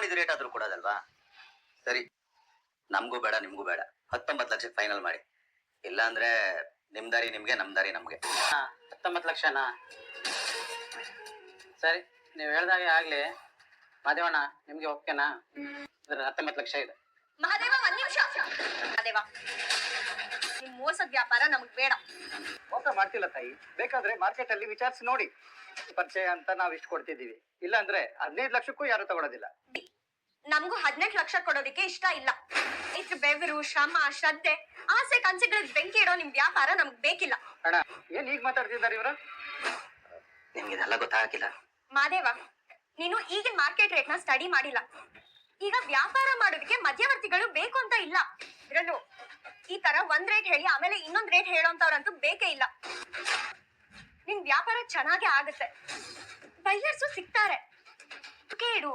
ಹೇಳಿದ ರೇಟ್ ಆದ್ರೂ ಕೊಡೋದಲ್ವಾ? ಸರಿ, ನಮಗೂ ಬೇಡ ನಿಮ್ಗೂ ಬೇಡ, 19 ಲಕ್ಷಕ್ಕೆ ಫೈನಲ್ ಮಾಡಿ. ಇಲ್ಲ ಅಂದ್ರೆ ನಿಮ್ ದಾರಿ ನಿಮ್ಗೆ, ನಮ್ ದಾರಿ ನಮ್ಗೆ. 19 ಲಕ್ಷನಾ? ಸರಿ, ನೀವು ಹೇಳ್ದಾಗೆ ಆಗ್ಲಿ. ಮಾದೇವಣ್ಣ, ನಿಮ್ಗೆ ಓಕೆನಾ? 19 ಲಕ್ಷ ಇದೆ. ಮಹಾದೇವ, ಒಂದ್ ನಿಮಿಷ. ಮಹಾದೇವ, ನಿಮ್ ಮೋಸದ ವ್ಯಾಪಾರ ನಮಗ್ ಬೇಡ. ಮೋಸ ಮಾಡ್ತಿಲ್ಲ ತಾಯಿ, ಬೇಕಾದ್ರೆ ಮಾರ್ಕೆಟ್ ಅಲ್ಲಿ ವಿಚಾರಿಸಿ ನೋಡಿ. ಪರಿಚಯ ಅಂತ ನಾವ್ ಇಷ್ಟು ಕೊಡ್ತಿದೀವಿ, ಇಲ್ಲ ಅಂದ್ರೆ 15 ಲಕ್ಷಕ್ಕೂ ಯಾರು ತಗೊಳೋದಿಲ್ಲ. ನಮಗೂ 18 ಲಕ್ಷ ಕೊಡೋದಕ್ಕೆ ಇಷ್ಟ ಇಲ್ಲ. ಇದ್ರ ಬೆವರು, ಶ್ರಮ, ಶ್ರದ್ಧೆ, ಆಸೆ ಕನಸುಗಳಿಗೆ ಬೆಂಕಿ ಇಡೋ ನಿಮ್ ವ್ಯಾಪಾರ ನಮಗ್ ಬೇಕಿಲ್ಲ. ಅಣ್ಣ, ಏನ್ ಈಗ ಮಾತಾಡ್ತಿದ್ದಾರೆ ಇವ್ರ? ನಿಮ್ಗೆ ಇದೆಲ್ಲ ಗೊತ್ತಾಗಿಲ್ಲ. ಮಾದೇವ, ನೀನು ಈಗಿನ ಮಾರ್ಕೆಟ್ ರೇಟ್ ನ ಸ್ಟಡಿ ಮಾಡಿಲ್ಲ. ಈಗ ವ್ಯಾಪಾರ ಮಾಡೋದಕ್ಕೆ ಮಧ್ಯವರ್ತಿಗಳು ಬೇಕು ಅಂತ ಇಲ್ಲ. ಇದ್ರಲ್ಲೂ ಈ ತರ ಒಂದ್ ರೇಟ್ ಹೇಳಿ ಆಮೇಲೆ ಇನ್ನೊಂದ್ ರೇಟ್ ಹೇಳೋಂತವ್ರಂತೂ ಬೇಕೇ ಇಲ್ಲ. ನಿನ್ ವ್ಯಾಪಾರ ಚೆನ್ನಾಗೇ ಆಗುತ್ತೆ, ಬೈಯರ್ಸು ಸಿಗ್ತಾರೆ. ಕೇಳು,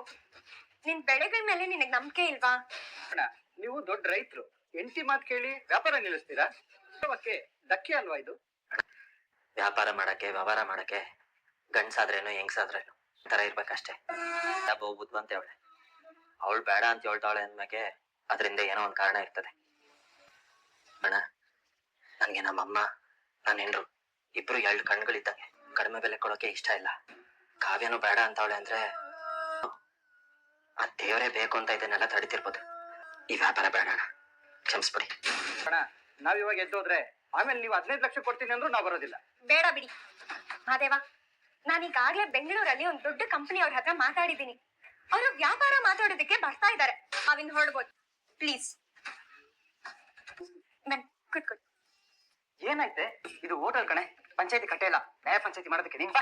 ನಿನ್ ಬೆಳೆಗಳ ಮೇಲೆ ನಿನಗ್ ನಂಬಿಕೆ ಇಲ್ವಾ? ಅಣ್ಣ, ನೀವು ದೊಡ್ಡ ರೈತರು, ಎಂಟಿ ಮಾತು ಕೇಳಿ ವ್ಯಾಪಾರ ನಿಲ್ಲಿಸ್ತೀರಾ? ಧಕ್ಕೆ ಅಲ್ವಾ ಇದು? ವ್ಯಾಪಾರ ಮಾಡಕ್ಕೆ, ವ್ಯವಹಾರ ಮಾಡಕ್ಕೆ ಗಂಡ್ಸಾದ್ರೇನು ಹೆಂಗ್ಸಾದ್ರೇನು ತರ ಇರ್ಬೇಕಷ್ಟೇ. ಬಹು ಬುದ್ಧಿವಂತ ಅವಳೆ, ಅವಳು ಬೇಡ ಅಂತ ಹೇಳ್ತಾವಳೆ ಅಂದ್ಮೇಲೆ ಅದರಿಂದ ಏನೋ ಒಂದ್ ಕಾರಣ ಇರ್ತದೆ. ಅಣ್ಣ, ನನ್ಗೆ ನಮ್ಮಮ್ಮ, ನನ್ನ ಹೆಂಡ್ರು ಇಬ್ರು 2 ಕಣ್ಗಳಿದ್ದಂಗೆ. ಕಡಿಮೆ ಬೆಲೆ ಕೊಡೋಕೆ ಇಷ್ಟ ಇಲ್ಲ. ಕಾವ್ಯನು ಬೇಡ ಅಂತವಳೆ ಅಂದ್ರೆ ಆ ದೇವರೇ ಬೇಕು ಅಂತ ಇದನ್ನೆಲ್ಲ ತಡಿತಿರ್ಬೋದು. ಈ ವ್ಯಾಪಾರ ಬೇಡ ಅಣ್ಣ, ಕ್ಷಮಿಸ್ಬಿಡಿ. ಅಣ್ಣ, ನಾವ್ ಇವಾಗ ಎದ್ದೋದ್ರೆ ಆಮೇಲೆ ನೀವು 15 ಲಕ್ಷ ಕೊಡ್ತೀನಿ ಅಂದ್ರೂ ನಾವ್ ಬರೋದಿಲ್ಲ. ಬೇಡ ಬಿಡಿ ಮಹಾದೇವ, ನಾನೀಗಾಗ್ಲೇ ಬೆಂಗಳೂರಲ್ಲಿ ಒಂದ್ ದೊಡ್ಡ ಕಂಪನಿ ಅವ್ರ ಹತ್ರ ಮಾತಾಡಿದೀನಿ. ಅವರು ವ್ಯಾಪಾರ ಮಾತಾಡೋದಕ್ಕೆ ಬರ್ತಾ ಇದ್ದಾರೆ. ನಾವಿನ್ ಹೊರಡ್ಬೋದು. ಪ್ಲೀಸ್ ಮ್ಯಾಮ್, ಕೂತ್ಕೊಳ್ಳಿ. ಏನಾಯ್ತೆ? ಇದು ಹೋಟೆಲ್ ಕಣೆ, ಪಂಚಾಯತಿ ಕಟ್ಟೆ ಇಲ್ಲ. ನ್ಯಾಯ ಪಂಚಾಯತಿ ಮಾಡೋದಕ್ಕೆ ನೀನ್ ಬಾ.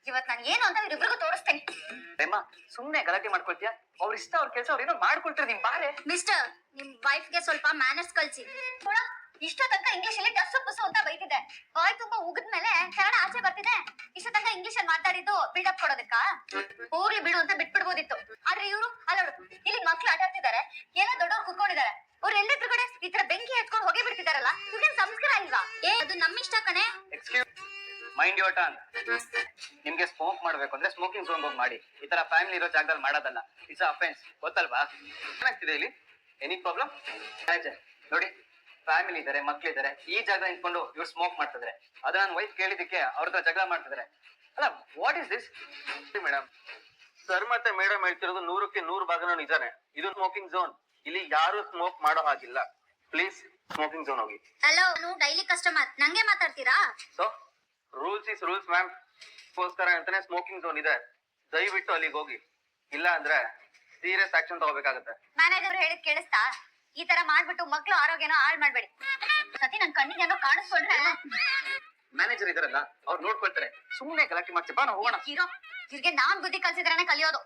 ಇವತ್ ನಾನು ಏನು ಅಂತ ಇವ್ರಿಬ್ರಿಗೂ ತೋರಿಸ್ತೇನೆ. ಪ್ರೇಮ, ಸುಮ್ನೆ ಗಲಾಟೆ ಮಾಡ್ಕೊಳ್ತೀಯ? ಅವ್ರ ಇಷ್ಟ, ಅವ್ರ ಕೆಲಸ ಅವ್ರ ಏನೋ ಮಾಡ್ಕೊಳ್ತಾರೆ. ನಿಮ್ ಬಾರೆ. ಮಿಸ್ಟರ್, ನಿಮ್ ವೈಫ್ ಗೆ ಸ್ವಲ್ಪ ಮ್ಯಾನರ್ಸ್ ಕಲ್ಸಿ. ಇಷ್ಟ ತನಕ ಇಂಗ್ಲಿಷ್ ಅಲ್ಲಿ ಟಸ್ಸು ಪುಸ್ಸು ಅಂತ ಬೈತಿದೆ. ಬಾಯ್ ತುಂಬಾ ಉಗಿದ್ಮೇಲೆ ಕನ್ನಡ ಆಚೆ ಬರ್ತಿದೆ. ಇಷ್ಟ ತನಕ ಇಂಗ್ಲಿಷ್ ಅಲ್ಲಿ ಮಾತಾಡಿದ್ದು ಬಿಲ್ಡಪ್ ಕೊಡೋದಕ್ಕ? ಹೋಗ್ಲಿ ಬಿಡು ಅಂತ ಬಿಟ್ಬಿಡ್ಬೋದಿತ್ತು. ಆದ್ರೆ ಇವರು ಅಲ್ಲೋಡು, ಇಲ್ಲಿ ಮಕ್ಳು ಆಟ ಆಡ್ತಿದ್ದಾರೆ, ಎಲ್ಲ ದೊಡ್ಡವ್ರು ಕುತ್ಕೊಂಡಿದ್ದಾರೆ. ಅವ್ರು ಎಲ್ಲೆದ್ರುಗಡೆ ಈ ತರ ಬೆಂಕಿ ಎತ್ಕೊಂಡು ಹೋಗಿ ಬಿಡ್ತಿದಾರಲ್ಲ, ಇವ್ರಿಗೆ ಸಂಸ್ಕಾರ ಇಲ್ವಾ? ಅದು ನಮ್ಮ ಇಷ್ಟ ಕಣೆ. ಮೈಂಡ್ ಯೋಟ ಅಂತ. ನಿಮ್ಗೆ ಸ್ಮೋಕ್ ಮಾಡ್ಬೇಕು ಅಂದ್ರೆ ಸ್ಮೋಕಿಂಗ್ ಝೋನ್ ಹೋಗಿ ಮಾಡಿ. ಈ ತರ ಫ್ಯಾಮಿಲಿ ಇರೋ ಜಾಗದಲ್ಲಿ ಮಾಡೋದಲ್ಲ. ಇಟ್ಸ್ ಅಫೆನ್ಸ್, ಗೊತ್ತಲ್ವಾ? ಏನಾಗ್ತಿದೆ ಇಲ್ಲಿ? Any problem? ನೋಡಿ, ಫ್ಯಾಮಿಲಿ ಇದಾರೆ, ಮಕ್ಳಿದ್ದಾರೆ, ಈ ಜಾಗ ನಿಂತ್ಕೊಂಡು ಇವ್ರು ಸ್ಮೋಕ್ ಮಾಡ್ತಿದ್ರೆ, ಅದು ನನ್ನ ವೈಫ್ ಕೇಳಿದಕ್ಕೆ ಅವ್ರ ಹತ್ರ ಜಗಳ ಮಾಡ್ತಿದ್ರೆ. ಅಲ್ಲ, what is this? Madam, sir ಮತ್ತೆ ಮೇಡಮ್ ಹೇಳ್ತಿರೋದು 100ಕ್ಕೆ 100 ಭಾಗನೂ ನಿಜಾನೆ. ಇದು ಸ್ಮೋಕಿಂಗ್ ಝೋನ್, ಇಲ್ಲಿ ಯಾರು ಸ್ಮೋಕ್ ಮಾಡೋ ಹಾಗಿಲ್ಲ. ಪ್ಲೀಸ್ ಸ್ಮೋಕಿಂಗ್ ಝೋನ್ ಹೋಗಿ. ಹಲೋ, ನಾನು ಡೈಲಿ ಕಸ್ಟಮರ್, ನಂಗೆ ಮಾತಾಡ್ತೀರಾ? So rules is rules ma'am. ಗೋಸ್ಕರ ಅಂತಾನೆ ಸ್ಮೋಕಿಂಗ್ ಝೋನ್ ಇದೆ. ದಯವಿಟ್ಟು ಅಲ್ಲಿಗೆ ಹೋಗಿ, ಇಲ್ಲ ಅಂದ್ರೆ ಸೀರಿಯಸ್ ಆಕ್ಷನ್ ತಗೋಬೇಕಾಗುತ್ತೆ. ಮ್ಯಾನೇಜರ್ ಹೇಳಿದ್ ಕೇಳಿಸ್ತಾ? ಈ ತರ ಮಾಡ್ಬಿಟ್ಟು ಮಕ್ಳು ಆರೋಗ್ಯನ ಹಾಳು ಮಾಡ್ಬೇಡಿ. ಸತಿ ನನ್ ಕಣ್ಣಿಗೆ ಏನೋ ಕಾಣಿಸ್ಕೊಂಡ್ರೆ ಮ್ಯಾನೇಜರ್ ಇದಾರಲ್ಲ, ಅವ್ರು ನೋಡ್ಕೊಳ್ತಾರೆ. ಸುಮ್ಮನೆ ಗಲಾಟೆ ಮಾಡ್ತೀವಿ, ಬಾ ನಾವು ಹೋಗೋಣ. ಇವ್ರಿಗೆ ನಾನ್ ಬುದ್ಧಿ ಕಲ್ಸಿದ್ರೇನೆ ಕಲಿಯೋದು.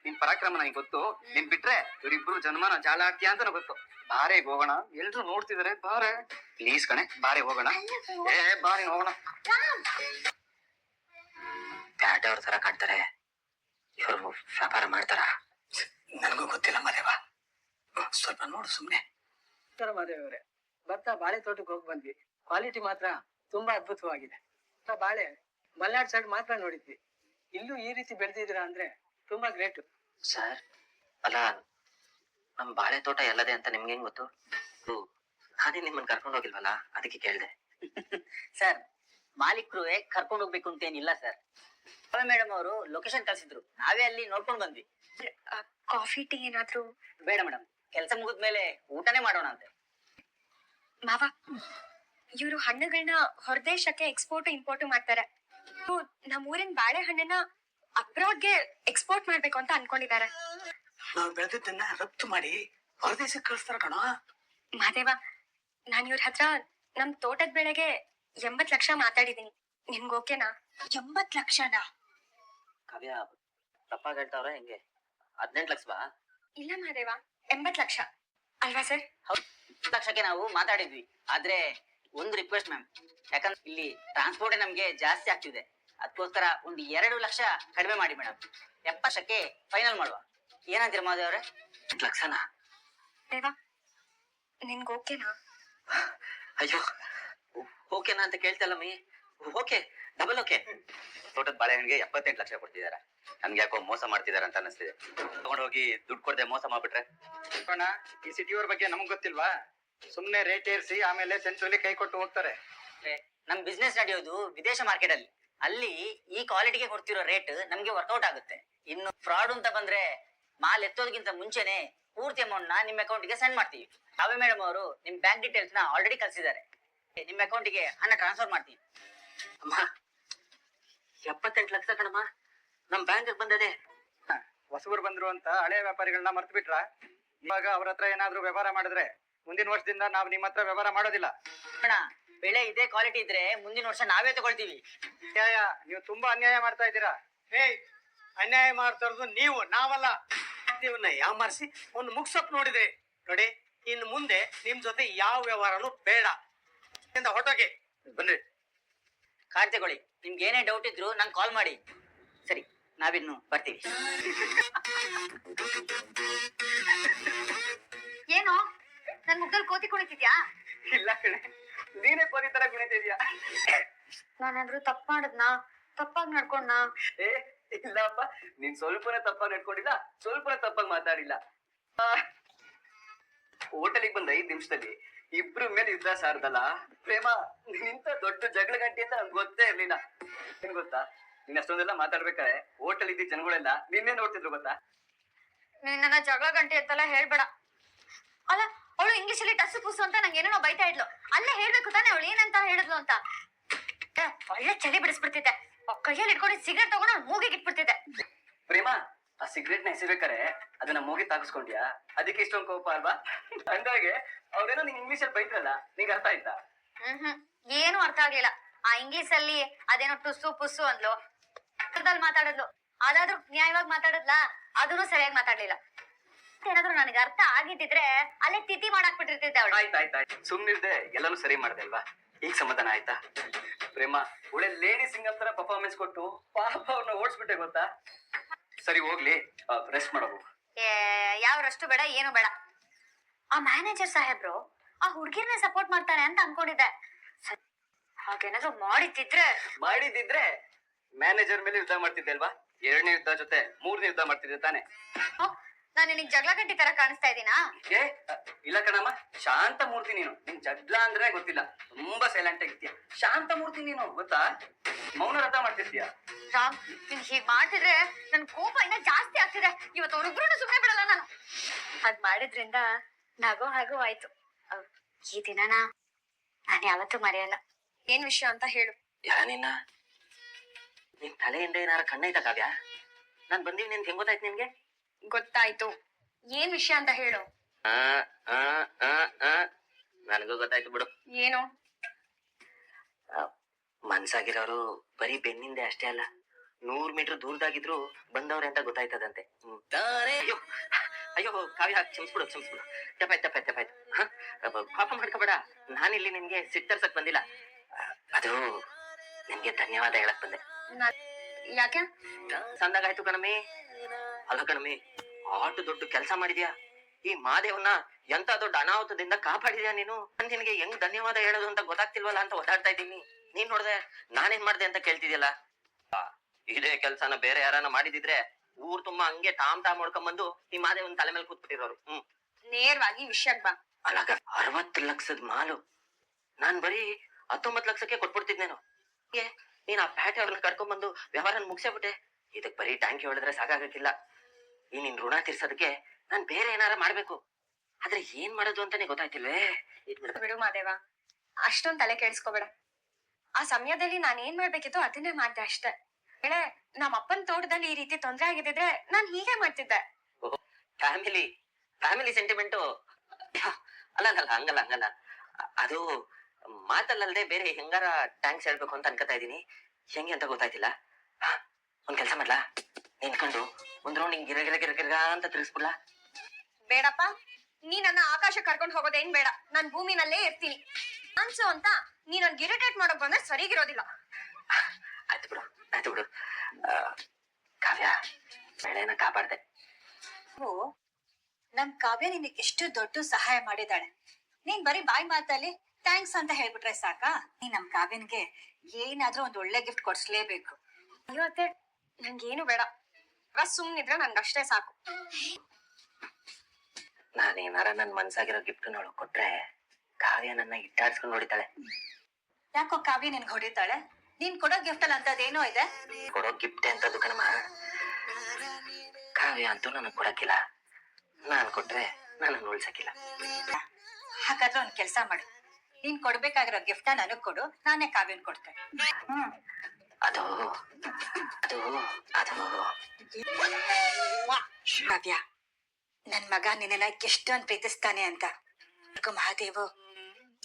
ನಿನ್ ಪರಾಕ್ರಮ ನನಗೆ ಗೊತ್ತು. ನೀನ್ ಬಿಟ್ರೆ ಇವರಿಬ್ರು ಜನ್ಮನ ಜಾಲ ಆಡ್ತೀಯ ಅಂತ ಗೊತ್ತು. ಬಾರೆ ಹೋಗೋಣ, ಎಲ್ರು ನೋಡ್ತಿದಾರೆ. ಬಾರೆ ಪ್ಲೀಸ್ ಕಣೆ, ಬಾರೆ ಹೋಗೋಣ. ಬಾರೆ ಹೋಗೋಣ. ಬ್ಯಾಟವ್ರ ತರ ಕಾಡ್ತಾರೆ, ಇವರು ವ್ಯಾಪಾರ ಮಾಡ್ತಾರ? ನನಗೂ ಗೊತ್ತಿಲ್ಲ ಮಾದೇವ, ಸ್ವಲ್ಪ ನೋಡು ಸುಮ್ನೆ. ಮಾದೇವ್ರೆ, ಭತ್ತ ಬಾಳೆ ತೋಟಕ್ಕೆ ಹೋಗಿ ಬಂದ್ವಿ. ಕ್ವಾಲಿಟಿ ಮಾತ್ರ ತುಂಬಾ ಅದ್ಭುತವಾಗಿದೆ. ಬಾಳೆ ಮಲ್ನಾಡ್ ಸೈಡ್ ಮಾತ್ರ ನೋಡಿದ್ವಿ, ಇಲ್ಲೂ ಈ ರೀತಿ ಬೆಳೆದಿದ್ದೀರಾ ಅಂದ್ರೆ ತುಂಬಾ ಗ್ರೇಟ್. ಸರ್, ಅಲ್ಲ, ನಮ್ ಬಾಳೆ ತೋಟ ಎಲ್ಲದೆ ಅಂತ ನಿಮ್ಗೆ ಹೆಂಗ್ ಗೊತ್ತು? ನಾನೇ ನಿಮ್ಮನ್ನ ಕರ್ಕೊಂಡು ಹೋಗಿಲ್ವಲ್ಲ, ಅದಕ್ಕೆ ಕೇಳ್ದೆ. ಸರ್, ಮಾಲೀಕರು ಕರ್ಕೊಂಡು ಹೋಗ್ಬೇಕು ಅಂತ ಏನಿಲ್ಲ ಸರ್. ಮೇಡಮ್ ಅವರು ಲೊಕೇಶನ್ ಕಳ್ಸಿದ್ರು, ನಾವೇ ಅಲ್ಲಿ ನೋಡ್ಕೊಂಡ್ ಬಂದ್ವಿ. ಕಾಫಿ ಟೀ ಏನಾದ್ರು? ಬೇಡ ಮೇಡಮ್, ಕೆಲಸ ಮುಗಿದ್ಮೇಲೆ ಊಟನೇ ಮಾಡೋಣ ಅಂತೆ. ಮಾವ, ಇವರು ಹಣ್ಣುಗಳನ್ನ ಹೊರದೇಶಕ್ಕೆ ಎಕ್ಸ್ಪೋರ್ಟ್ ಇಂಪೋರ್ಟ್ ಮಾಡ್ತಾರೆ. ನಮ್ಮೂರಿನ ಬಾಳೆಹಣ್ಣನ್ನ ಅಬ್ರಾಡ್ಗೆ ಎಕ್ಸ್ಪೋರ್ಟ್ ಮಾಡ್ಬೇಕು ಅಂತ ಅನ್ಕೊಂಡಿದ್ದಾರೆ. ನಾವು ಬೆಳೆದನ್ನ ರಫ್ತು ಮಾಡಿ ಹೊರದೇಶಕ್ಕೆ ಕಳಿಸ್ತಾರ ಕಣ. ಮಾದೇವ, ನಾನ್ ಇವ್ರ ಹತ್ರ ನಮ್ ತೋಟದ ಬೆಳೆಗೆ 80 ಲಕ್ಷ ಮಾತಾಡಿದೀನಿ. ನಿಮ್ಗೆ ಓಕೆನಾ? 80 ಲಕ್ಷನಾ? ಕಾವ್ಯ ತಪ್ಪಾಗ ಹೇಳ್ತಾವ್ರ ಹೆಂಗೆ? 18 ಲಕ್ಷ ಬಾ? ಇಲ್ಲ ಮಾದೇವ, 80 ಲಕ್ಷ ಅಲ್ವಾ ಸರ್? 10 ಲಕ್ಷಕ್ಕೆ ನಾವು ಮಾತಾಡಿದ್ವಿ. ಆದ್ರೆ ಒಂದು ರಿಕ್ವೆಸ್ಟ್ ಮ್ಯಾಮ್, ಯಾಕಂದ್ರೆ ಇಲ್ಲಿ ಟ್ರಾನ್ಸ್ಪೋರ್ಟ್ ನಮ್ಗೆ ಜಾಸ್ತಿ ಆಗ್ತಿದೆ. ಅದಕ್ಕೋಸ್ಕರ ಒಂದು 2 ಲಕ್ಷ ಕಡಿಮೆ ಮಾಡಿ ಮೇಡಮ್. 70 ಲಕ್ಷಕ್ಕೆ ಫೈನಲ್ ಮಾಡುವ. ಏನಂತೀರ ಮಾಧವ್ ಅವ್ರೆ? 8 ಲಕ್ಷನಾ? ದೇವಾ, ನಿನ್ಗೆ ಓಕೆನಾ? ಅಯ್ಯೋ, ಓಕೆನಾ ಅಂತ ಕೇಳ್ತಲ್ಲ ಮೈ. Okay, double okay. ತೋಟದ ಬಾಳೆಹಣ್ಣಿಗೆ 78 ಲಕ್ಷ ಕೊಡ್ತಿದಾರ. ನನ್ಗೆ ಯಾಕೋ ಮೋಸ ಮಾಡ್ತಿದಾರ ಅಂತ ಅನಿಸ್ತಿದೆ. ತಗೊಂಡೋಗಿ ದುಡ್ಡು ಕೊಡದೆ ಮೋಸ ಮಾಡ್ಬಿಟ್ರೆ ಈ ಸಿಟಿಯವ್ರ ಬಗ್ಗೆ ನಮಗ್ ಗೊತ್ತಿಲ್ವಾ? ಸುಮ್ನೆ ರೇಟ್ ಏರಿಸಿ ಆಮೇಲೆ ಸೆಂಟ್ರಲ್ಲಿ ಕೈ ಕೊಟ್ಟು ಹೋಗ್ತಾರೆ. ನಮ್ ಬಿಸ್ನೆಸ್ ನಡೆಯೋದು ವಿದೇಶ ಮಾರ್ಕೆಟ್ ಅಲ್ಲಿ. ಅಲ್ಲಿ ಈ ಕ್ವಾಲಿಟಿಗೆ ಕೊಡ್ತಿರೋ ರೇಟ್ ನಮ್ಗೆ ವರ್ಕೌಟ್ ಆಗುತ್ತೆ. ಇನ್ನು ಫ್ರಾಡ್ ಅಂತ ಬಂದ್ರೆ ಮಾಲ್ ಎತ್ತೋದಕ್ಕಿಂತ ಮುಂಚೆನೆ ಪೂರ್ತಿ ಅಮೌಂಟ್ ನ ನಿಮ್ ಅಕೌಂಟ್ ಗೆ ಸೆಂಡ್ ಮಾಡ್ತೀವಿ. ಕಾವ್ಯ ಮೇಡಮ್ ಅವರು ನಿಮ್ ಬ್ಯಾಂಕ್ ಡೀಟೇಲ್ಸ್ ನ ಆಲ್ರೆಡಿ ಕಳ್ಸಿದ್ದಾರೆ. ನಿಮ್ ಅಕೌಂಟ್ ಗೆ ಹಣ ಟ್ರಾನ್ಸ್ಫರ್ ಮಾಡ್ತೀವಿ. ಅಮ್ಮ, 78 ಲಕ್ಷ ಕಣಮ್ಮ, ನಮ್ ಬ್ಯಾಂಕ್ ಬಂದದೆ. ಹೊಸಬರು ಬಂದ್ರು ಅಂತ ಹಳೆ ವ್ಯಾಪಾರಿಗಳನ್ನ ಮರ್ತು ಬಿಟ್ರ? ಇವಾಗ ಅವ್ರ ಹತ್ರ ಏನಾದ್ರು ವ್ಯವಹಾರ ಮಾಡಿದ್ರೆ ಮುಂದಿನ ವರ್ಷದಿಂದ ನಾವ್ ನಿಮ್ ಹತ್ರ ವ್ಯವಹಾರ ಮಾಡೋದಿಲ್ಲ. ಅಣ್ಣ, ಬೆಳೆ ಇದೇ ಕ್ವಾಲಿಟಿ ಇದ್ರೆ ಮುಂದಿನ ವರ್ಷ ನಾವೇ ತಗೊಳ್ತೀವಿ. ಅನ್ಯಾಯ, ನೀವು ತುಂಬಾ ಅನ್ಯಾಯ ಮಾಡ್ತಾ ಇದ್ದೀರಾ. ಅನ್ಯಾಯ ಮಾಡ್ತಾ ಇರೋದು ನೀವು, ನಾವಲ್ಲ. ಇವನ್ನ ಯಾಮಾರಿಸಿ ಒಂದು ಮುಗ್ಸಪ್ ನೋಡಿದ್ರೆ ನೋಡಿ, ಇನ್ನು ಮುಂದೆ ನಿಮ್ ಜೊತೆ ಯಾವ ವ್ಯವಹಾರನೂ ಬೇಡ. ಹೊರಟೋಗಿ ಬನ್ನಿ. ಕಾರ್ಡ್ ತಗೊಳ್ಳಿ. ನಿಮ್ಗೆ ಏನೇ ಡೌಟ್ ಇದ್ರು ನಂಗೆ ಕಾಲ್ ಮಾಡಿ. ಸರಿ, ನಾವಿನ್ನು ಬರ್ತೀವಿ. ಏನೋ ನನ್ ಮುಗ್ದಲ್ಲಿ ಕೋತಿ ಕುಣಿತಿದ್ಯಾ? ಇಲ್ಲ ಕಣೆ, ನೀನೇ ಕೋತಿ ತರ ಕುಣಿತಿದ್ಯಾ. ನಾನಾದ್ರೂ ತಪ್ಪು ಮಾಡದ್ನಾ? ತಪ್ಪಾಗಿ ನಡ್ಕೊಂಡ್ನಾ? ಇಲ್ಲಪ್ಪ, ನೀನ್ ಸ್ವಲ್ಪನೇ ತಪ್ಪಾಗಿ ನಡ್ಕೊಂಡಿಲ್ಲ, ಸ್ವಲ್ಪನೇ ತಪ್ಪಾಗಿ ಮಾತಾಡಿಲ್ಲ. ಹೋಟೆಲಿಗೆ ಬಂದ 5 ನಿಮಿಷದಲ್ಲಿ ಇಬ್ರು ಮೇಲೆ ಯುದ್ಧ ಸಾರದಲ್ಲ ಪ್ರೇಮ. ಇಂತ ದೊಡ್ಡ ಜಗಳ ಗಂಟೆ ಅಂತ ನನ್ಗೆ ಗೊತ್ತೇ ಇರ್ಲಿಲ್ಲ. ಏನ್ ಗೊತ್ತಾ, ನೀನ್ ಅಷ್ಟೊಂದೆಲ್ಲ ಮಾತಾಡ್ಬೇಕಾದ್ರೆ ಹೋಟೆಲ್ ಇದ್ದ ಜನಗಳೆಲ್ಲ ನಿನ್ನೆ ನೋಡ್ತಿದ್ರು ಗೊತ್ತಾ. ನೀನ್ ನನ್ನ ಜಗಳ ಗಂಟೆ ಅಂತೆಲ್ಲ ಹೇಳ್ಬೇಡ. ಅಲ್ಲ, ಅವಳು ಇಂಗ್ಲಿಷ್ ಅಲ್ಲಿ ಟಸು ಪುಸು ಅಂತ ನಂಗೆ ಏನೇನೋ ಬೈತಾ ಇದ್ಲು. ಅಲ್ಲೇ ಹೇಳ್ಬೇಕು ತಾನೆ ಅವಳು ಏನಂತ ಹೇಳಿದ್ಲು ಅಂತ. ಒಳ್ಳೆ ಚಳಿ ಬಿಡಿಸ್ಬಿಡ್ತಿದ್ದೆ. ಕೈಯಲ್ಲಿ ಇಟ್ಕೊಂಡು ಸಿಗರೇಟ್ ತಗೊಂಡು ಮೂಗಿಗೆ ಇಟ್ಬಿಡ್ತಿದ್ದೆ. ಪ್ರೇಮ, ಆ ಸಿಗರೇಟ್ ನ ಎಸಿಬೇಕಾರೆ ಅದನ್ನ ಮೂಗಿ ತಾಗಿಸ್ಕೊಂಡ್ಯಾ, ಅದಕ್ಕೆ ಇಷ್ಟೊಂದು ಕೋಪ ಅಲ್ವಾ? ಅಂದಾಗೆ ಅವ್ರೇನೋ ನಿಂಗ್ ಇಂಗ್ಲಿಷ್ ಅಲ್ಲಿ ಬೈತ್ರಲ್ಲ, ನಿಂಗೆ ಅರ್ಥ ಆಯ್ತಾ? ಏನು ಅರ್ಥ ಆಗ್ಲಿಲ್ಲ. ಆ ಇಂಗ್ಲಿಷ್ ಅಲ್ಲಿ ಅದೇನೋ ಟುಸ್ಸು ಪುಸ್ಸು ಅಂದ್ಲು, ಮಾತಾಡಿದ್ಲು. ಅದಾದ್ರೂ ನ್ಯಾಯವಾಗಿ ಮಾತಾಡದ್ಲಾ? ಅದನ್ನು ಸರಿಯಾಗಿ ಮಾತಾಡ್ಲಿಲ್ಲ. ಏನಾದ್ರು ನನಗೆ ಅರ್ಥ ಆಗಿದ್ದಿದ್ರೆ ಅಲ್ಲೇ ತಿಥಿ ಮಾಡಾಕ್ ಬಿಟ್ಟಿರ್ತಿದ್ದೆ ಅವಳು. ಆಯ್ತಾಯ್ತಾಯ್ತು, ಸುಮ್ನಿರ್ದೆ ಎಲ್ಲಾನು ಸರಿ ಮಾಡ್ದೆ ಅಲ್ವಾ? ಈಗ ಸಮಾಧಾನ ಆಯ್ತಾ? ಪ್ರೇಮ, ಒಳ್ಳೆ ಲೇಡಿ ಸಿಂಗರ್ ತರ ಪರ್ಫಾರ್ಮೆನ್ಸ್ ಕೊಟ್ಟು ಪಾಪ ಅವ್ರನ್ನ ಓಡಿಸ್ಬಿಟ್ಟೆ ಗೊತ್ತಾ. ಸರಿ ಹೋಗ್ಲಿ, ರೆಸ್ಟ್ ಮಾಡೋದು. ಯಾವ್ರಷ್ಟು ಬೇಡ, ಏನು ಬೇಡ. ಆ ಮ್ಯಾನೇಜರ್ ಸಾಹೇಬ್ರು ಆ ಹುಡ್ಗಿರ್ನ ಸಪೋರ್ಟ್ ಮಾಡ್ತಾರೆ ಅಂತ ಅನ್ಕೊಂಡಿದ್ದೆ. ಹಾಗೇನಾದ್ರು ಮಾಡಿದ್ದಿದ್ರೆ ಮ್ಯಾನೇಜರ್ ಮೇಲೆ ಯುದ್ಧ ಮಾಡ್ತಿದ್ದೆ ಅಲ್ವಾ? 2ನೇ ಯುದ್ಧ ಜೊತೆ 3ನೇ ಯುದ್ಧ ಮಾಡ್ತಿದ್ದೆ ತಾನೆ. ನಾನು ನಿನಗ್ ಜಗಳ ಗಂಟಿ ತರ ಕಾಣಿಸ್ತಾ ಇದೀನಾ? ಇಲ್ಲ ಕಣಮ್ಮ, ಶಾಂತ ಮೂರ್ತಿ ನೀನು. ನಿನ್ ಜಗ್ಲ ಅಂದ್ರೆ ಗೊತ್ತಿಲ್ಲ, ತುಂಬಾ ಸೈಲೆಂಟ್ ಆಗಿರ್ತೀಯ. ಶಾಂತ ಮೂರ್ತಿ ನೀನು ಗೊತ್ತಾ, ಮೌನ ವ್ರತ ಮಾಡ್ತಿರ್ತೀಯ. ರಾಮ್, ನೀನ್ ಹೀಗ್ ಮಾಡ್ತಿದ್ರೆ ನನ್ ಕೋಪ ಇನ್ನ ಜಾಸ್ತಿ ಆಗ್ತಿದೆ. ಇವತ್ತು ಅವ್ರಿಬ್ರು ಸುಮ್ನೆ ಬಿಡಲ್ಲ ನಾನು. ಹಾಗ್ ಮಾಡಿದ್ರಿಂದ ನಗೋ ಹಾಗೂ ಆಯ್ತು. ಈ ದಿನನ ನಾನ್ ಯಾವತ್ತೂ ಮರೆಯಲ್ಲ. ಏನ್ ವಿಷಯ ಅಂತ ಹೇಳು. ಯಾನಿನ್ನ ನಿನ್ ತಲೆಯಿಂದ ಏನಾರ ಕಣ್ಣೈತ ಕಾವ್ಯ? ನಾನ್ ಬಂದೀವಿ ನಿನ್ ಹೆಂಗ್ ಗೊತ್ತಾಯ್ತು ನಿನ್ಗೆ? ಗೊತ್ತಾಯ್ತು, ಏನ್ ವಿಷಯ ಅಂತ ಹೇಳು. ನನಗೂ ಗೊತ್ತಾಯ್ತು ಬಿಡು. ಏನು? ಮನ್ಸಾಗಿರೋರು ಬರೀ ಬೆನ್ನಿಂದೆ ಅಷ್ಟೇ ಅಲ್ಲ, 100 ಮೀಟರ್ ದೂರದಾಗಿದ್ರು ಬಂದವ್ರೆ ಅಂತ ಗೊತ್ತಾಯ್ತದಂತೆ. ಅಯ್ಯೋ ಅಯ್ಯೋ ಕಾವ್ಯ, ಕ್ಷಮಿಸ್ಬಿಡು. ತಪ್ಪಾಯ್ತು. ಪಾಪ ಮಾಡ್ಕೋಬೇಡ. ನಾನಿಲ್ಲಿ ನಿನ್ಗೆ ಸಿಟ್ಟರ್ಸಕ್ ಬಂದಿಲ್ಲ. ಅದು ನಿನ್ಗೆ ಧನ್ಯವಾದ ಹೇಳಕ್ ಬಂದೆ. ಯಾಕೆ? ಸಂದಾಗಾಯ್ತು ಕಣಮಿ. ಅಲ್ಲ ಕಣಮಿ, ಆಟು ದೊಡ್ಡ ಕೆಲಸ ಮಾಡಿದ್ಯಾ. ಈ ಮಾದೇವನ್ನ ಎಂತ ದೊಡ್ಡ ಅನಾಹುತದಿಂದ ಕಾಪಾಡಿದ್ಯಾ ನೀನು. ನಿನ್ಗೆ ಹೆಂಗ್ ಧನ್ಯವಾದ ಹೇಳೋದು ಅಂತ ಗೊತ್ತಾಗ್ತಿಲ್ವಲ್ಲ ಅಂತ ಓದಾಡ್ತಾ ಇದ್ದೀನಿ. ನೀನ್ ನೋಡ್ದೆ ನಾನೇನ್ ಮಾಡ್ದೆ ಅಂತ ಕೇಳ್ತಿದ್ಯಲ್ಲ. ಇದೇ ಕೆಲ್ಸನ ಬೇರೆ ಯಾರನ್ನ ಮಾಡಿದಿದ್ರೆ ಊರ್ ತುಂಬಾ ಹಂಗೆ ಟಾಮ್ ಹೊಡ್ಕೊಂಡ್ ಬಂದು ಈ ಮಾದೇವನ್ ತಲೆ ಮೇಲೆ ಕೂತ್ಬಿಟ್ಟಿರೋರು. ನೇರವಾಗಿ ವಿಷಯಕ್ ಬಾ. ಅಲಾಗ 60 ಲಕ್ಷದ ಮಾಲು ನಾನ್ ಬರೀ 19 ಲಕ್ಷಕ್ಕೆ ಕೊಟ್ಬಿಡ್ತಿದ್ನೇನು. ನೀನ್ ಆ ಪ್ಯಾಟೆ ಅವ್ರನ್ನ ಕರ್ಕೊಂಡ್ ಬಂದು ವ್ಯವಹಾರ ಮುಗಿಸ್ಬಿಟ್ಟೆ. ಇದಕ್ ಬರೀ ಟ್ಯಾಂಕಿ ಹೊಡೆದ್ರೆ ಸಾಕಾಗಕ್ಕಿಲ್ಲ. ಈ ನಿನ್ ಋಣ ತೀರ್ಸೋದಕ್ಕೆ ನಾನ್ ಬೇರೆ ಏನಾರ ಮಾಡ್ಬೇಕು. ಆದ್ರೆ ಏನ್ ಮಾಡೋದು ಅಂತಾನೆ ಗೊತ್ತಾಯ್ತಿಲ್ವೇ. ಬಿಡು ಮಾದೇವ, ಅಷ್ಟೊಂದ್ ತಲೆ ಕೆಡಿಸ್ಕೋಬೇಡ. ಆ ಸಮಯದಲ್ಲಿ ನಾನ್ ಏನ್ ಮಾಡ್ಬೇಕಿತ್ತು ಅದನ್ನೇ ಮಾಡ್ದೆ ಅಷ್ಟೇ. ಹೇಳೆ, ನಮ್ಮ ಅಪ್ಪನ ತೋಟದಲ್ಲಿ ಈ ರೀತಿ ತೊಂದ್ರೆ ಆಗಿದ್ರೆ ನಾನ್ ಹೀಗೆ ಮಾಡ್ತಿದ್ದೆ. ಫ್ಯಾಮಿಲಿ ಸೆಂಟಿಮೆಂಟು ಹಂಗಲ್ಲ. ಅದು ಮಾತಲ್ಲದೆ ಬೇರೆ ಹೆಂಗಾರ ಟ್ಯಾಂಕ್ಸ್ ಹೇಳ್ಬೇಕು ಅಂತ ಅನ್ಕೋತಾ ಇದೀನಿ. ಹೆಂಗೆ ಅಂತ ಗೊತ್ತಾಯ್ತಿಲ್ಲ. ಒಂದ್ ಕೆಲ್ಸ ಮಾಡ್ಲಾ, ನಿಂತ್ಕೊಂಡು ಒಂದ್ ರೌಂಡ್ ಹಿಂಗ್ ಗಿರಗಿರ ಅಂತ ತಿರ್ಗಿಸ್ಬಿಡ್ಲಾ? ಬೇಡಪ್ಪ, ನೀ ನನ್ನ ಆಕಾಶ ಕರ್ಕೊಂಡ್ ಹೋಗೋದೇನ್ ಬೇಡ. ನಾನ್ ಭೂಮಿನಲ್ಲೇ ಇರ್ತೀನಿ ಅನ್ಸು ಅಂತ ನೀ ನನ್ಗೆ ಇರಿಟೇಟ್ ಮಾಡೋಕ್ ಬಂದ್ರೆ ಸರಿಗಿರೋದಿಲ್ಲ. ಆಯ್ತು ಬಿಡು. ಕಾವ್ಯ, ಬೆಳೆನ ಕಾಪಾಡ್ದೆ. ನಮ್ ಕಾವ್ಯ ನಿನಗೆ ಎಷ್ಟು ದೊಡ್ಡ ಸಹಾಯ ಮಾಡಿದಾಳೆ. ನೀನ್ ಬರೀ ಬಾಯಿ ಮಾತಲ್ಲಿ ಥ್ಯಾಂಕ್ಸ್ ಅಂತ ಹೇಳ್ಬಿಟ್ರೆ ಸಾಕಾ? ನೀ ನಮ್ ಕಾವ್ಯನ್ಗೆ ಏನಾದ್ರೂ ಒಂದ್ ಒಳ್ಳೆ ಗಿಫ್ಟ್ ಕೊಡ್ಸ್ಲೇಬೇಕು. ಅಯ್ಯೋ ಅತ್ತೆ, ನಂಗೇನು ಬೇಡ. ಸುಮ್ನಿದ್ರೆ ನನ್ಗಷ್ಟೇ ಸಾಕು. ನಾನೇನಾರ ನನ್ ಮನ್ಸಾಗಿರೋ ಗಿಫ್ಟ್ ನೋಡು ಕೊಟ್ರೆ ಕಾವ್ಯ ನನ್ನ ಇಟ್ಟಾಡ್ಸ್ಕೊಂಡ್ ನೋಡಿತಾಳೆ. ಯಾಕೋ ಕಾವ್ಯ ನಿನ್ಗೆ ಹೊಡಿತಾಳೆ? ನೀನ್ ಕೊಡೋ ಗಿಫ್ಟ್ ಅಲ್ಲಿ ಅಂತದೇನೋ ಇದೆ. ಕೊಡೋ ಗಿಫ್ಟ್ ಅಂತದ್ದು ಕಣಮ್ಮ. ಕಾವ್ಯ ಅಂತೂ ನನಗ್ ಕೊಡಕ್ಕಿಲ್ಲ, ನಾನ್ ಕೊಟ್ರೆ ನನ್ನ ಉಳ್ಸಕ್ಕಿಲ್ಲ. ಹಾಗಾದ್ರೆ ಒಂದ್ ಕೆಲ್ಸ ಮಾಡು, ನೀನ್ ಕೊಡ್ಬೇಕಾಗಿರೋ ಗಿಫ್ಟ್ ನನಗ್ ಕೊಡು, ನಾನೇ ಕಾವ್ಯನ್ ಕೊಡ್ತೇನೆ. ಅದು ಅದು ಅದು ಕಾವ್ಯ, ನನ್ ಮಗ ನಿನ್ನ ಎಷ್ಟೊಂದ್ ಪ್ರೀತಿಸ್ತಾನೆ ಅಂತ ಮಹಾದೇವು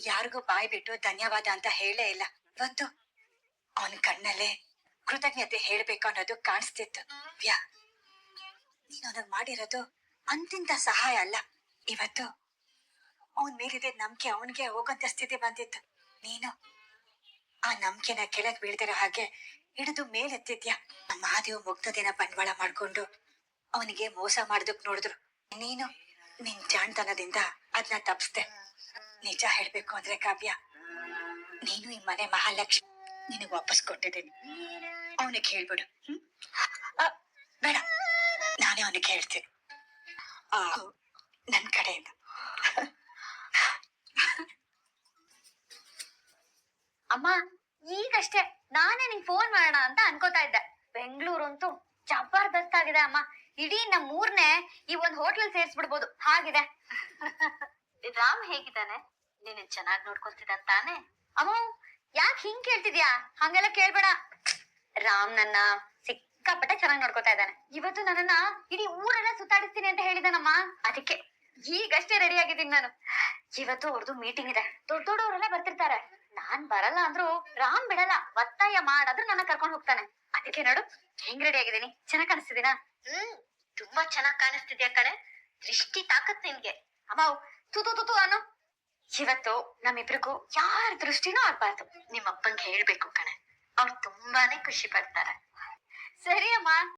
ಯಾರಿಗೂ ಬಾಯ್ ಬಿಟ್ಟು ಧನ್ಯವಾದ ಅಂತ ಹೇಳೇ ಇಲ್ಲ. ಇವತ್ತು ಅವನ ಕಣ್ಣಲ್ಲೇ ಕೃತಜ್ಞತೆ ಹೇಳ್ಬೇಕು ಅನ್ನೋದು ಕಾಣಿಸ್ತಿತ್ತು. ವ್ಯಾ, ನೀನು ಅವನಿಗೆ ಮಾಡಿರೋದು ಅಂತಿಂತ ಸಹಾಯ ಅಲ್ಲ. ಇವತ್ತು ಅವನ್ ಮೇಲಿದೆ ನಂಬಿಕೆ ಅವನಿಗೆ ಹೋಗಂತ ಸ್ಥಿತಿ ಬಂದಿತ್ತು. ನೀನು ಆ ನಂಬಿಕೆನ ಕೆಳಗ್ ಬೀಳ್ದಿರೋ ಹಾಗೆ ಹಿಡಿದು ಮೇಲೆತ್ತಿದ್ಯಾ. ಮಹಾದೇವ್ ಮುಗ್ಧದಿನ ಬಂಡವಾಳ ಮಾಡ್ಕೊಂಡು ಅವನಿಗೆ ಮೋಸ ಮಾಡೋದಕ್ ನೋಡಿದ್ರು. ನೀನು ನಿನ್ ಜಾಣ್ತನದಿಂದ ಅದನ್ನ ತಪ್ಪಿಸ್ದೆ. ನಿಜ ಹೇಳ್ಬೇಕು ಅಂದ್ರೆ ಕಾವ್ಯ, ನೀನು ಈ ಮನೆ ಮಹಾಲಕ್ಷ್ಮಿ, ನಿನಗ್ ವಾಪಸ್ ಕೊಟ್ಟಿದ್ದೀನಿ. ಅವನಿಗೆ ಹೇಳ್ಬಿಡು. ಬೇಡ, ನಾನೇ ಅವನಿಗೆ ಹೇಳ್ತೀನಿ ನನ್ ಕಡೆಯಿಂದ. ಅಮ್ಮ, ಈಗಷ್ಟೇ ನಾನೇ ನಿಂಗ್ ಫೋನ್ ಮಾಡೋಣ ಅಂತ ಅನ್ಕೋತಾ ಇದ್ದೆ. ಬೆಂಗಳೂರು ಅಂತೂ ಜಬರ್ದಸ್ತ್ ಆಗಿದೆ ಅಮ್ಮ. ಇಡೀ ನಮ್ಮ ಊರ್ನೆ ಈ ಒಂದ್ ಹೋಟ್ಲಲ್ ಸೇರ್ಸ್ಬಿಡ್ಬೋದು ಹಾಗಿದೆ. ರಾಮ್ ಹೇಗಿದ್ದಾನೆ? ನೀನ್ ಚೆನ್ನಾಗಿ ನೋಡ್ಕೊಳ್ತಿದ್ದಾನೆ ತಾನೆ? ಅಮ್ಮ, ಯಾಕೆ ಹಿಂಗ್ ಕೇಳ್ತಿದ್ಯಾ? ಹಂಗೆಲ್ಲ ಕೇಳ್ಬೇಡ. ರಾಮ್ ನನ್ನ ಸಿಕ್ಕಾಪಟ್ಟೆ ಚೆನ್ನಾಗಿ ನೋಡ್ಕೊತಾ ಇದ್ದಾನೆ. ಇವತ್ತು ನನ್ನನ್ನ ಇಡೀ ಊರೆಲ್ಲ ಸುತ್ತಾಡಿಸ್ತೀನಿ ಅಂತ ಹೇಳಿದಾನಮ್ಮ. ಅದಕ್ಕೆ ಈಗಷ್ಟೇ ರೆಡಿ ಆಗಿದ್ದೀನಿ ನಾನು. ಇವತ್ತು ಅವ್ರದ್ದು ಮೀಟಿಂಗ್ ಇದೆ, ದೊಡ್ಡ ದೊಡ್ಡವರೆಲ್ಲ ಬರ್ತಿರ್ತಾರೆ. ನಾನ್ ಬರಲ್ಲ ಅಂದ್ರು ರಾಮ್ ಬಿಡಲ್ಲ, ಒತ್ತಾಯ ಮಾಡಾದ್ರೂ ನನ್ನ ಕರ್ಕೊಂಡ್ ಹೋಗ್ತಾನೆ. ಅದಕ್ಕೆ ನೋಡು ಹೆಂಗ್ ರೆಡಿ ಆಗಿದ್ದೀನಿ, ಚೆನ್ನಾಗ್ ಕಾಣಿಸ್ತಿದ್ದೀನಾ? ತುಂಬಾ ಚೆನ್ನಾಗ್ ಕಾಣಿಸ್ತಿದ್ಯಾ ಕಣೆ. ದೃಷ್ಟಿ ತಾಕತ್ ನಿನ್ಗೆ. ಅಮ್ಮ ತೂ ಅನ್ನು. ಇವತ್ತು ನಮ್ಮಿಬ್ರಿಗೂ ಯಾರ ದೃಷ್ಟಿನೂ ಆಗ್ಬಾರ್ದು. ನಿಮ್ಮಪ್ಪಂಗೆ ಹೇಳ್ಬೇಕು ಕಣೆ, ಅವ್ರು ತುಂಬಾನೇ ಖುಷಿ ಪಡ್ತಾರೆ. ಸರಿ ಅಮ್ಮ.